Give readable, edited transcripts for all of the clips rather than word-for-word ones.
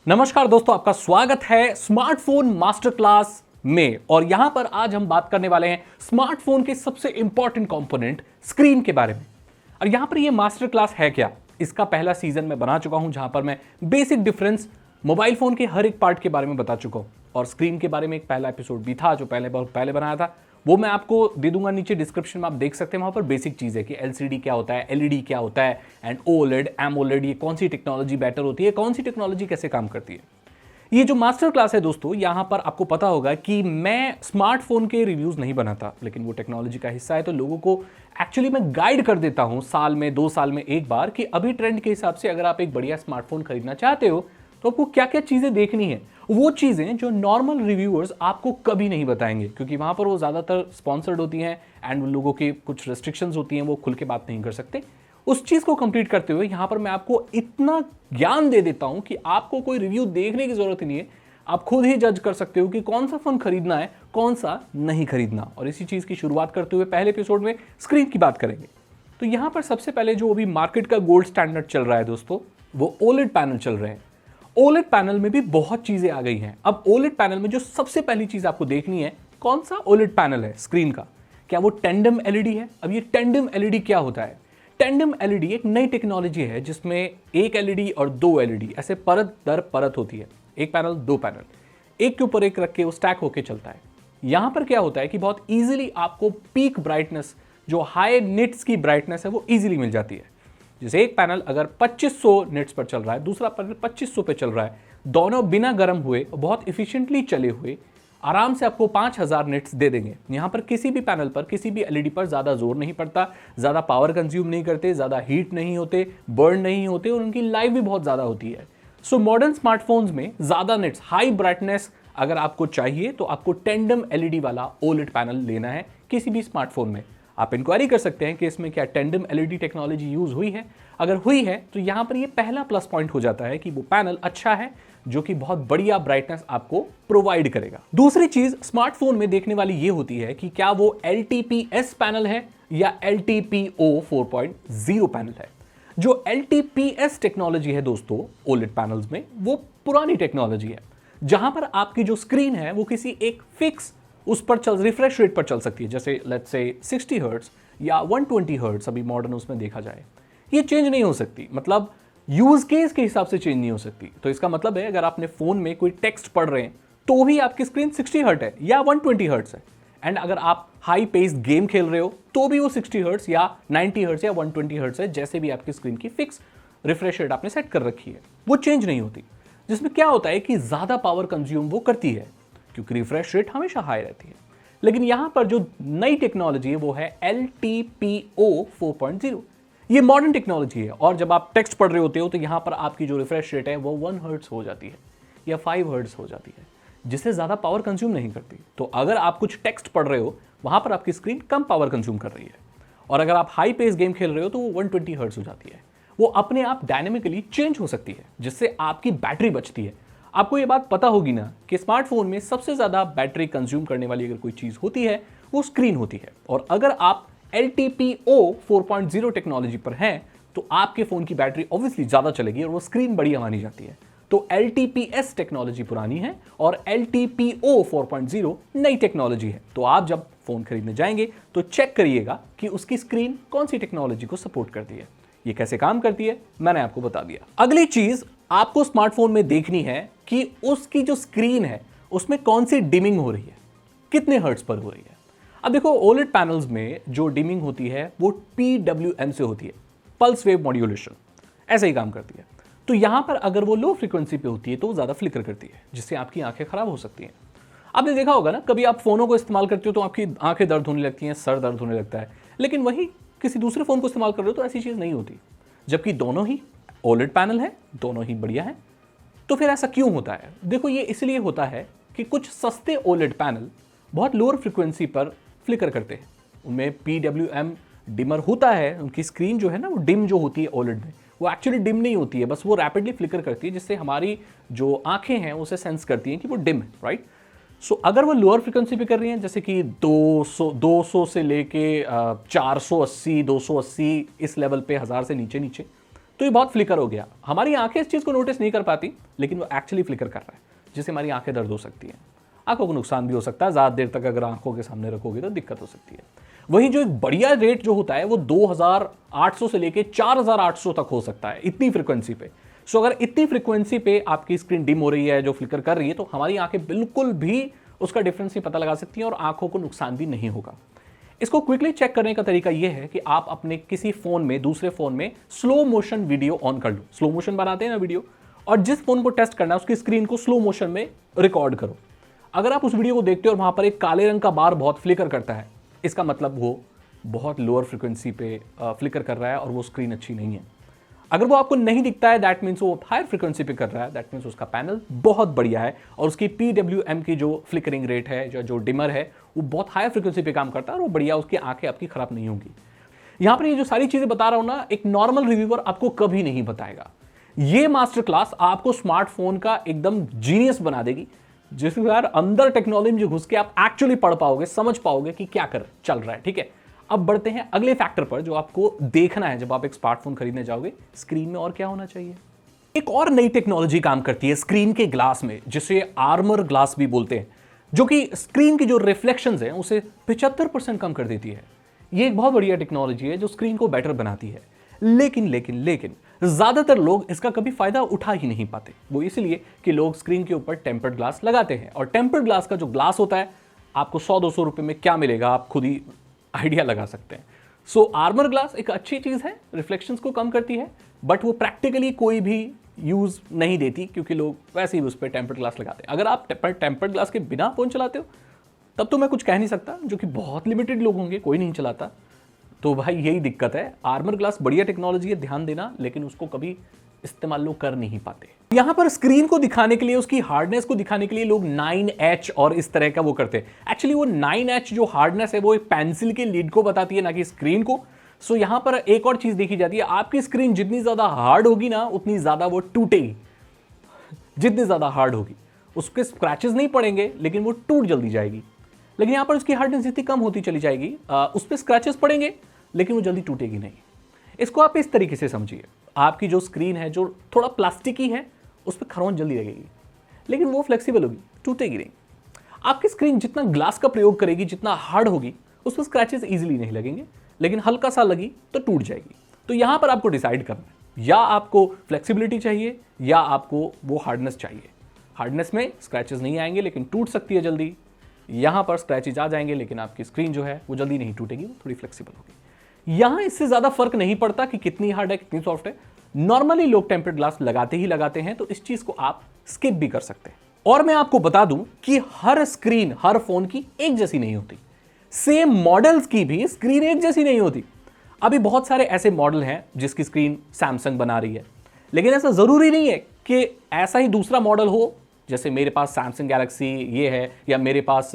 नमस्कार दोस्तों, आपका स्वागत है स्मार्टफोन मास्टर क्लास में। और यहां पर आज हम बात करने वाले हैं स्मार्टफोन के सबसे इंपॉर्टेंट कंपोनेंट स्क्रीन के बारे में। और यहां पर ये मास्टर क्लास है क्या, इसका पहला सीजन मैं बना चुका हूं जहां पर मैं बेसिक डिफरेंस मोबाइल फोन के हर एक पार्ट के बारे में बता चुका हूं। और स्क्रीन के बारे में एक पहला एपिसोड भी था जो पहले बनाया था, वो मैं आपको दे दूंगा नीचे डिस्क्रिप्शन में, आप देख सकते हैं। वहां पर बेसिक चीज है कि एलसीडी क्या होता है, एलईडी क्या होता है, एंड ओलेड एमोलेड, ये कौन सी टेक्नोलॉजी बेटर होती है, कौन सी टेक्नोलॉजी कैसे काम करती है। ये जो मास्टर क्लास है दोस्तों, यहां पर आपको पता होगा कि मैं स्मार्टफोन के रिव्यूज नहीं बनाता, लेकिन वो टेक्नोलॉजी का हिस्सा है तो लोगों को एक्चुअली मैं गाइड कर देता हूं साल में 2 साल में एक बार कि अभी ट्रेंड के हिसाब से अगर आप एक बढ़िया स्मार्टफोन खरीदना चाहते हो तो आपको क्या क्या चीजें देखनी है, वो चीजें जो नॉर्मल रिव्यूअर्स आपको कभी नहीं बताएंगे, क्योंकि वहां पर वो ज्यादातर स्पॉन्सर्ड होती हैं एंड उन लोगों की कुछ रेस्ट्रिक्शंस होती हैं, वो खुल के बात नहीं कर सकते। उस चीज को कंप्लीट करते हुए यहां पर मैं आपको इतना ज्ञान दे देता हूं कि आपको कोई रिव्यू देखने की जरूरत ही नहीं है, आप खुद ही जज कर सकते हो कि कौन सा फोन खरीदना है, कौन सा नहीं खरीदना। और इसी चीज की शुरुआत करते हुए पहले एपिसोड में स्क्रीन की बात करेंगे। तो यहां पर सबसे पहले जो अभी मार्केट का गोल्ड स्टैंडर्ड चल रहा है दोस्तों, वो ओलेड पैनल चल रहे हैं। ओलेड पैनल में भी बहुत चीजें आ गई हैं। अब ओलेड पैनल में जो सबसे पहली चीज आपको देखनी है, कौन सा ओलेड पैनल है स्क्रीन का, क्या वो टेंडम एलईडी है। अब ये टेंडम एलईडी क्या होता है? टेंडम एलईडी एक नई टेक्नोलॉजी है जिसमें एक एलईडी और 2 एलईडी ऐसे परत दर परत होती है, एक पैनल 2 पैनल एक के ऊपर एक रख के वो स्टैक होके चलता है। यहां पर क्या होता है कि बहुत इजीली आपको पीक ब्राइटनेस, जो हाई निट्स की ब्राइटनेस है, वो इजीली मिल जाती है। जैसे एक पैनल अगर 2500 निट्स पर चल रहा है, दूसरा पैनल 2500 पे चल रहा है, दोनों बिना गर्म हुए बहुत इफिशिएंटली चले हुए आराम से आपको 5000 निट्स दे देंगे। यहां पर किसी भी पैनल पर, किसी भी एलईडी पर ज्यादा जोर नहीं पड़ता, ज्यादा पावर कंज्यूम नहीं करते, ज्यादा हीट नहीं होते, बर्न नहीं होते, और उनकी लाइफ भी बहुत ज्यादा होती है। सो मॉडर्न स्मार्टफोन्स में ज्यादा निट्स, हाई ब्राइटनेस अगर आपको चाहिए तो आपको टेंडम एलईडी वाला ओलेड पैनल लेना है किसी भी स्मार्टफोन में। आप इंक्वायरी कर सकते हैं कि इसमें क्या टेंडम एलईडी टेक्नोलॉजी यूज हुई है। अगर हुई है तो यहां पर ये पहला प्लस पॉइंट हो जाता है कि वो पैनल अच्छा है जो कि बहुत बढ़िया ब्राइटनेस आपको प्रोवाइड करेगा। दूसरी चीज स्मार्टफोन में देखने वाली ये होती है कि क्या वो LTPS पैनल है या LTPO 4.0 पैनल है। जो LTPS टेक्नोलॉजी है दोस्तों ओलेड पैनल्स में, वो पुरानी टेक्नोलॉजी है जहां पर आपकी जो स्क्रीन है वो किसी एक फिक्स उस पर रिफ्रेश रेट पर चल सकती है, जैसे लेट्स से 60 हर्ट्ज या 120 हर्ट्ज अभी मॉडर्न उसमें देखा जाए। ये चेंज नहीं हो सकती, मतलब यूज केस के हिसाब से चेंज नहीं हो सकती। तो इसका मतलब है अगर आपने फोन में कोई टेक्स्ट पढ़ रहे हैं तो भी आपकी स्क्रीन 60 हर्ट्ज है या 120 हर्ट्ज है, एंड अगर आप हाई पेस्ड गेम खेल रहे हो तो भी वो 60 हर्ट्ज या 90 हर्ट्ज या 120 हर्ट्ज है, जैसे भी आपकी स्क्रीन की फिक्स रिफ्रेश रेट आपने सेट कर रखी है, वो चेंज नहीं होती। जिसमें क्या होता है कि ज्यादा पावर कंज्यूम वो करती है क्योंकि रिफ्रेश रेट हमेशा हाई रहती है। लेकिन यहां पर जो नई टेक्नोलॉजी है वो है LTPO 4.0। ये मॉडर्न टेक्नोलॉजी है, और जब आप टेक्स्ट पढ़ रहे होते हो तो यहां पर आपकी जो रिफ्रेश रेट है वो 1 हर्ट्ज हो जाती है या 5 हर्ट्ज हो जाती है, जिससे ज्यादा पावर कंज्यूम नहीं करती। तो अगर आप कुछ टेक्स्ट पढ़ रहे हो वहां पर आपकी स्क्रीन कम पावर कंज्यूम कर रही है, और अगर आप हाई पेस गेम खेल रहे हो तो वो 120 हर्ट्ज हो जाती है। वो अपने आप डायनेमिकली चेंज हो सकती है, जिससे आपकी बैटरी बचती है। आपको ये बात पता होगी ना कि स्मार्टफोन में सबसे ज्यादा बैटरी कंज्यूम करने वाली अगर कोई चीज होती है वो स्क्रीन होती है, और अगर आप LTPO 4.0 टेक्नोलॉजी पर हैं तो आपके फोन की बैटरी ऑब्वियसली ज्यादा चलेगी और वो स्क्रीन बढ़िया मानी जाती है। तो LTPS टेक्नोलॉजी पुरानी है और LTPO 4.0 नई टेक्नोलॉजी है। तो आप जब फोन खरीदने जाएंगे तो चेक करिएगा कि उसकी स्क्रीन कौन सी टेक्नोलॉजी को सपोर्ट करती है। ये कैसे काम करती है मैंने आपको बता दिया। अगली चीज आपको स्मार्टफोन में देखनी है कि उसकी जो स्क्रीन है उसमें कौन सी डिमिंग हो रही है, कितने हर्ट्ज पर हो रही है। अब देखो ओलेड पैनल्स में जो डिमिंग होती है वो PWM से होती है, पल्स वेव मॉड्यूलेशन, ऐसे ही काम करती है। तो यहां पर अगर वो लो फ्रीक्वेंसी पे होती है तो वो ज्यादा फ्लिकर करती है, जिससे आपकी आंखें खराब हो सकती हैं। आपने देखा होगा ना, कभी आप फोनों को इस्तेमाल करते हो तो आपकी आंखें दर्द होने लगती हैं, सर दर्द होने लगता है, लेकिन वही किसी दूसरे फोन को इस्तेमाल कर रहे हो तो ऐसी चीज नहीं होती, जबकि दोनों ही ओलेड पैनल है, दोनों ही बढ़िया है। तो फिर ऐसा क्यों होता है? देखो ये इसलिए होता है कि कुछ सस्ते ओलेड पैनल बहुत लोअर फ्रीक्वेंसी पर फ्लिकर करते हैं, उनमें PWM डिमर होता है, उनकी स्क्रीन जो है ना वो डिम जो होती है ओलेड में, वो एक्चुअली डिम नहीं होती है, बस वो रैपिडली फ्लिकर करती है, जिससे हमारी जो आंखें हैं उसे सेंस करती हैं कि वो डिम है, राइट। सो अगर वो लोअर फ्रीक्वेंसी पे कर रही हैं, जैसे कि 200 से लेके 480 280 इस लेवल पे, 1000 से नीचे नीचे, तो ये बहुत फ्लिकर हो गया। हमारी आंखें इस चीज़ को नोटिस नहीं कर पाती, लेकिन वो एक्चुअली फ्लिकर कर रहा है, जिससे हमारी आंखें दर्द हो सकती हैं, आंखों को नुकसान भी हो सकता है। ज़्यादा देर तक अगर आंखों के सामने रखोगे तो दिक्कत हो सकती है। वहीं जो एक बढ़िया रेट जो होता है वो 2800 से लेके 4800 तक हो सकता है, इतनी फ्रीक्वेंसी पे। सो अगर इतनी फ्रीक्वेंसी पे आपकी स्क्रीन डिम हो रही है, जो फ्लिकर कर रही है, तो हमारी आंखें बिल्कुल भी उसका डिफरेंस नहीं पता लगा सकती हैं और आंखों को नुकसान भी नहीं होगा। इसको क्विकली चेक करने का तरीका यह है कि आप अपने किसी फोन में, दूसरे फोन में स्लो मोशन वीडियो ऑन कर लो। स्लो मोशन बनाते हैं ना वीडियो, और जिस फोन को टेस्ट करना है उसकी स्क्रीन को स्लो मोशन में रिकॉर्ड करो। अगर आप उस वीडियो को देखते हो और वहां पर एक काले रंग का बार बहुत फ्लिकर करता है, इसका मतलब वो बहुत लोअर फ्रीक्वेंसी पे फ्लिकर कर रहा है और वो स्क्रीन अच्छी नहीं है। अगर वो आपको नहीं दिखता है, दैट मीन्स वो हायर फ्रीक्वेंसी पे कर रहा है, दैट मीन्स उसका पैनल बहुत बढ़िया है और उसकी PWM की जो फ्लिकरिंग रेट है, जो डिमर है, वो बहुत हायर फ्रीक्वेंसी पे काम करता है और वो बढ़िया, उसकी आंखें आपकी खराब नहीं होंगी। यहां पर ये जो सारी चीजें बता रहा हूं ना, एक नॉर्मल रिव्यूअर आपको कभी नहीं बताएगा। ये मास्टर क्लास आपको स्मार्टफोन का एकदम जीनियस बना देगी, जिसके यार अंदर टेक्नोलॉजी में घुस के आप एक्चुअली पढ़ पाओगे, समझ पाओगे कि क्या कर चल रहा है। ठीक है, अब बढ़ते हैं अगले फैक्टर पर जो आपको देखना है जब आप एक स्मार्टफोन खरीदने जाओगे। स्क्रीन में और क्या होना चाहिए? एक और नई टेक्नोलॉजी काम करती है स्क्रीन के ग्लास में, जिसे आर्मर ग्लास भी बोलते हैं, जो कि स्क्रीन की जो रिफ्लेक्शंस हैं उसे 75% कम कर देती है। ये एक बहुत बढ़िया टेक्नोलॉजी है जो स्क्रीन को बेटर बनाती है। लेकिन ज्यादातर लोग इसका कभी फायदा उठा ही नहीं पाते। वो इसलिए कि लोग स्क्रीन के ऊपर टेम्पर्ड ग्लास लगाते हैं, और टेम्पर्ड ग्लास का जो ग्लास होता है आपको 100-200 रुपए में क्या मिलेगा, आप खुद ही आइडिया लगा सकते हैं। सो आर्मर ग्लास एक अच्छी चीज है, रिफ्लेक्शंस को कम करती है, बट वो प्रैक्टिकली कोई भी यूज नहीं देती, क्योंकि लोग वैसे ही उस पर टेम्पर्ड ग्लास लगाते हैं। अगर आप टेम्पर्ड ग्लास के बिना फोन चलाते हो तब तो मैं कुछ कह नहीं सकता, जो कि बहुत लिमिटेड लोग होंगे, कोई नहीं चलाता, तो भाई यही दिक्कत है। आर्मर ग्लास बढ़िया टेक्नोलॉजी है, ध्यान देना, लेकिन उसको कभी इस्तेमाल लोग कर नहीं पाते। यहां पर स्क्रीन को दिखाने के लिए, उसकी हार्डनेस को दिखाने के लिए लोग 9H और इस तरह का वो करते हैं। एक्चुअली वो 9H जो हार्डनेस है वो एक पेंसिल के लीड को बताती है, ना कि स्क्रीन को। सो यहां पर एक और चीज देखी जाती है, आपकी स्क्रीन जितनी ज्यादा हार्ड होगी ना, उतनी ज्यादा वो टूटेगी। जितनी ज्यादा हार्ड होगी उसके स्क्रैचेस नहीं पड़ेंगे, लेकिन वो टूट जल्दी जाएगी। लेकिन यहां पर उसकी हार्डनेस जितनी कम होती चली जाएगी, उस पर स्क्रैचेस पड़ेंगे लेकिन वो जल्दी टूटेगी नहीं। इसको आप इस तरीके से समझिए, आपकी जो स्क्रीन है जो थोड़ा प्लास्टिकी है, उस पर खरोंच जल्दी लगेगी, लेकिन वो फ्लेक्सिबल होगी, टूटेगी नहीं। आपकी स्क्रीन जितना ग्लास का प्रयोग करेगी, जितना हार्ड होगी, उस पर स्क्रैचेस इजीली नहीं लगेंगे, लेकिन हल्का सा लगी तो टूट जाएगी। तो यहां पर आपको डिसाइड करना है, या आपको फ्लेक्सिबिलिटी चाहिए या आपको वो हार्डनेस चाहिए। हार्डनेस में स्क्रैचेस नहीं आएंगे लेकिन टूट सकती है जल्दी, यहां पर स्क्रैचेस आ जाएंगे लेकिन आपकी स्क्रीन जो है वो जल्दी नहीं टूटेगी, वो थोड़ी फ्लेक्सिबल होगी। यहां इससे ज्यादा फर्क नहीं पड़ता कि कितनी हार्ड है, कितनी सॉफ्ट है। नॉर्मली लोग टेम्पर्ड ग्लास लगाते ही लगाते हैं, तो इस चीज को आप स्किप भी कर सकते हैं। और मैं आपको बता दूं कि हर स्क्रीन हर फोन की एक जैसी नहीं होती, सेम मॉडल्स की भी स्क्रीन एक जैसी नहीं होती। अभी बहुत सारे ऐसे मॉडल हैं जिसकी स्क्रीन सैमसंग बना रही है, लेकिन ऐसा जरूरी नहीं है कि ऐसा ही दूसरा मॉडल हो। जैसे मेरे पास सैमसंग गैलेक्सी ये है, या मेरे पास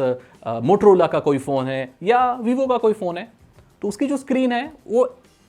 मोटरोला का कोई फोन है, या वीवो का कोई फोन है, तो उसकी जो स्क्रीन है वो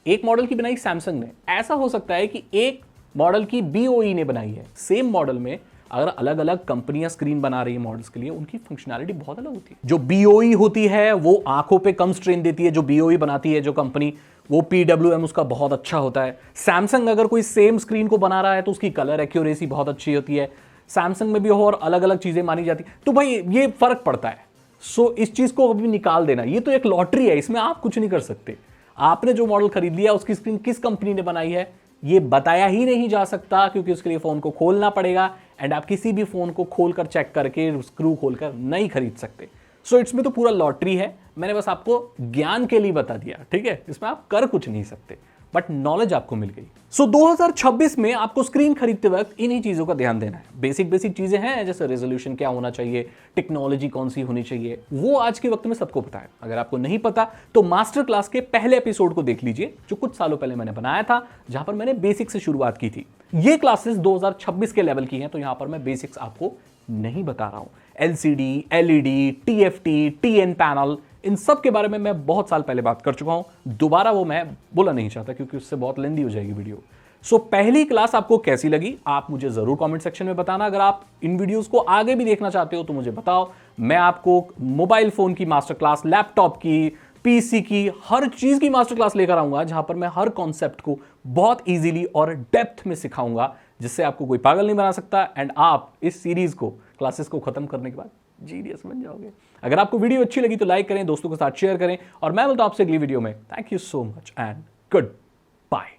एक मॉडल की बनाई सैमसंग ने। ऐसा हो सकता है कि एक मॉडल की BOE ने बनाई है। सेम मॉडल में अगर अलग अलग कंपनियां स्क्रीन बना रही है मॉडल्स के लिए, उनकी फंक्शनैलिटी बहुत अलग होती है। जो BOE होती है वो आंखों पे कम स्ट्रेन देती है, जो BOE बनाती है जो कंपनी, वो PWM उसका बहुत अच्छा होता है। सैमसंग अगर कोई सेम स्क्रीन को बना रहा है तो उसकी कलर एक्यूरेसी बहुत अच्छी होती है। सैमसंग में भी और अलग अलग चीजें मानी जाती, तो भाई ये फर्क पड़ता है। सो इस चीज को अभी निकाल देना, ये तो एक लॉटरी है, इसमें आप कुछ नहीं कर सकते। आपने जो मॉडल खरीद लिया उसकी स्क्रीन किस कंपनी ने बनाई है ये बताया ही नहीं जा सकता, क्योंकि उसके लिए फोन को खोलना पड़ेगा, एंड आप किसी भी फोन को खोलकर चेक करके स्क्रू खोलकर नहीं खरीद सकते। सो इसमें तो पूरा लॉटरी है। मैंने बस आपको ज्ञान के लिए बता दिया, ठीक है, इसमें आप कर कुछ नहीं सकते, बट नॉलेज आपको मिल गई। सो 2026 में आपको स्क्रीन खरीदते वक्त इन्हीं चीजों का ध्यान देना है। बेसिक चीजें हैं, जैसे रेजोल्यूशन क्या होना चाहिए, टेक्नोलॉजी कौन सी होनी चाहिए, वो आज के वक्त में सबको पता है। अगर आपको नहीं पता तो मास्टर क्लास के पहले एपिसोड को देख लीजिए, जो कुछ सालों पहले मैंने बनाया था, जहां पर मैंने बेसिक से शुरुआत की थी। ये क्लासेस 2026 के लेवल की हैं, तो यहां पर मैं बेसिक्स आपको नहीं बता रहा हूं। LCD, LED, TFT, TN panel, इन सब के बारे में मैं बहुत साल पहले बात कर चुका हूं, दोबारा वो मैं बोला नहीं चाहता क्योंकि उससे बहुत लेंदी हो जाएगी वीडियो। सो पहली क्लास आपको कैसी लगी आप मुझे जरूर कमेंट सेक्शन में बताना। अगर आप इन वीडियोस को आगे भी देखना चाहते हो तो मुझे बताओ, मैं आपको मोबाइल फोन की मास्टर क्लास, लैपटॉप की, पीसी की, हर चीज की मास्टर क्लास लेकर आऊंगा, जहां पर मैं हर कॉन्सेप्ट को बहुत इजीली और डेप्थ में सिखाऊंगा, जिससे आपको कोई पागल नहीं बना सकता एंड आप इस सीरीज को, क्लासेस को खत्म करने के बाद जीनियस बन जाओगे। अगर आपको वीडियो अच्छी लगी तो लाइक करें, दोस्तों के साथ शेयर करें, और मैं बोलता हूं आपसे अगली वीडियो में। Thank you so much and good bye.